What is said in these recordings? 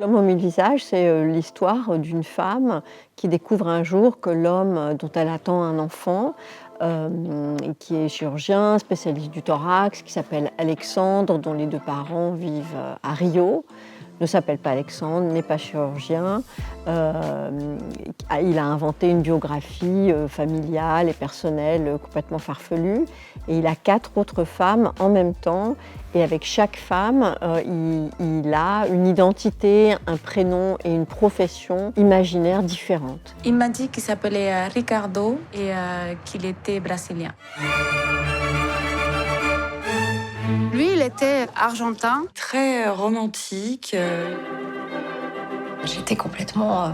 L'homme au mille visages, c'est l'histoire d'une femme qui découvre un jour que l'homme dont elle attend un enfant, qui est chirurgien, spécialiste du thorax, qui s'appelle Alexandre, dont les deux parents vivent à Rio, ne s'appelle pas Alexandre, n'est pas chirurgien. Il a inventé une biographie familiale et personnelle complètement farfelue. Et il a 4 autres femmes en même temps. Et avec chaque femme, il a une identité, un prénom et une profession imaginaire différentes. Il m'a dit qu'il s'appelait Ricardo et qu'il était brésilien. Lui, il était argentin. Très romantique. J'étais complètement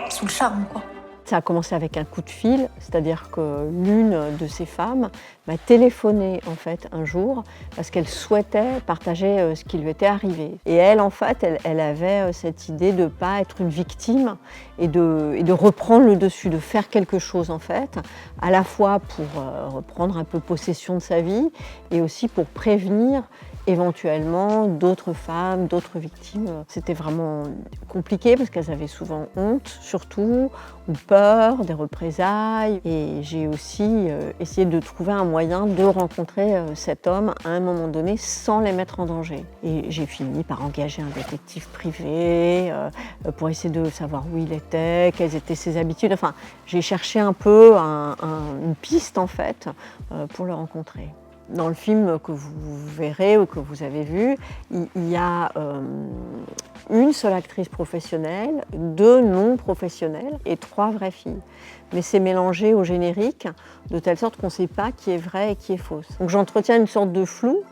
sous le charme, quoi. Ça a commencé avec un coup de fil, c'est-à-dire que l'une de ces femmes m'a téléphoné en fait un jour parce qu'elle souhaitait partager ce qui lui était arrivé. Et elle, en fait, elle avait cette idée de ne pas être une victime et de reprendre le dessus, de faire quelque chose en fait, à la fois pour reprendre un peu possession de sa vie et aussi pour prévenir éventuellement d'autres femmes, d'autres victimes. C'était vraiment compliqué parce qu'elles avaient souvent honte, surtout, ou peur des représailles. Et j'ai aussi essayé de trouver un moyen de rencontrer cet homme à un moment donné sans les mettre en danger. Et j'ai fini par engager un détective privé pour essayer de savoir où il était, quelles étaient ses habitudes. Enfin, j'ai cherché un peu une piste en fait pour le rencontrer. Dans le film que vous verrez ou que vous avez vu, il y a une seule actrice professionnelle, 2 non professionnelles et 3 vraies filles. Mais c'est mélangé au générique de telle sorte qu'on ne sait pas qui est vrai et qui est fausse. Donc j'entretiens une sorte de flou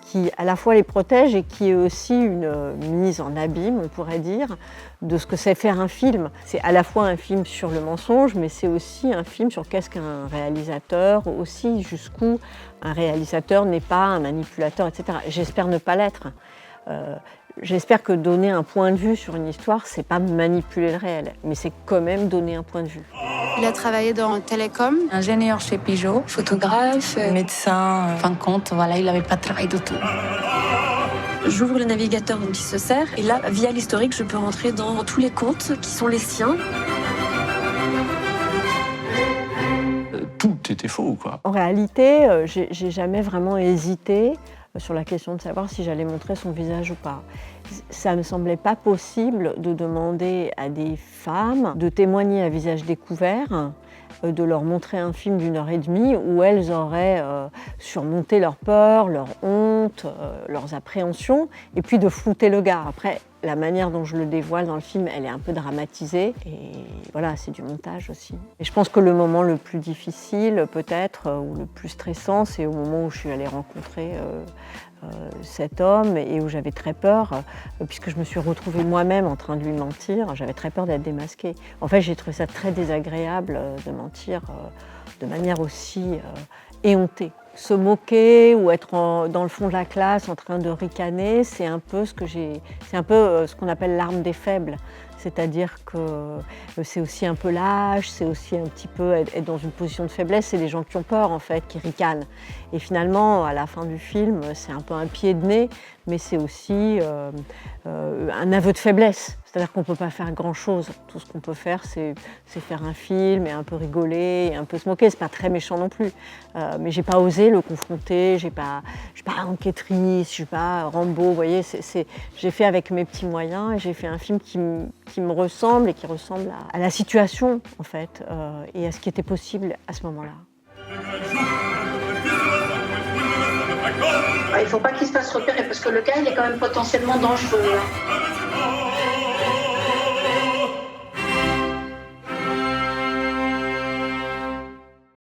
qui à la fois les protège et qui est aussi une mise en abîme, on pourrait dire, de ce que c'est faire un film. C'est à la fois un film sur le mensonge, mais c'est aussi un film sur qu'est-ce qu'un réalisateur, aussi jusqu'où un réalisateur n'est pas un manipulateur, etc. J'espère ne pas l'être. J'espère que donner un point de vue sur une histoire, c'est pas manipuler le réel, mais c'est quand même donner un point de vue. Il a travaillé dans Télécom. Ingénieur chez Peugeot, photographe, médecin. En fin de compte, voilà, il n'avait pas de travail de tout. J'ouvre le navigateur dont il se sert et là, via l'historique, je peux rentrer dans tous les comptes qui sont les siens. Tout était faux, quoi. En réalité, j'ai jamais vraiment hésité sur la question de savoir si j'allais montrer son visage ou pas. Ça ne me semblait pas possible de demander à des femmes de témoigner à visage découvert, de leur montrer un film d'1h30 où elles auraient surmonté leur peur, leur honte, leurs appréhensions, et puis de flouter le gars. Après, la manière dont je le dévoile dans le film, elle est un peu dramatisée, et voilà, c'est du montage aussi. Et je pense que le moment le plus difficile, peut-être, ou le plus stressant, c'est au moment où je suis allée rencontrer cet homme et où j'avais très peur, puisque je me suis retrouvée moi-même en train de lui mentir, j'avais très peur d'être démasquée. En fait, j'ai trouvé ça très désagréable de mentir de manière aussi éhontée. Se moquer ou être dans le fond de la classe en train de ricaner, c'est un peu ce qu'on appelle l'arme des faibles. C'est-à-dire que c'est aussi un peu lâche, c'est aussi un petit peu être dans une position de faiblesse. C'est les gens qui ont peur, en fait, qui ricanent. Et finalement, à la fin du film, c'est un peu un pied de nez, mais c'est aussi un aveu de faiblesse. C'est-à-dire qu'on ne peut pas faire grand-chose. Tout ce qu'on peut faire, c'est faire un film et un peu rigoler et un peu se moquer. C'est pas très méchant non plus. Mais j'ai pas osé le confronter. Je suis pas enquêtrice, je suis pas Rambo. Vous voyez, j'ai fait avec mes petits moyens et j'ai fait un film qui me ressemble et qui ressemble à la situation, en fait, et à ce qui était possible à ce moment-là. Il ne faut pas qu'il se fasse repérer parce que le gars, il est quand même potentiellement dangereux.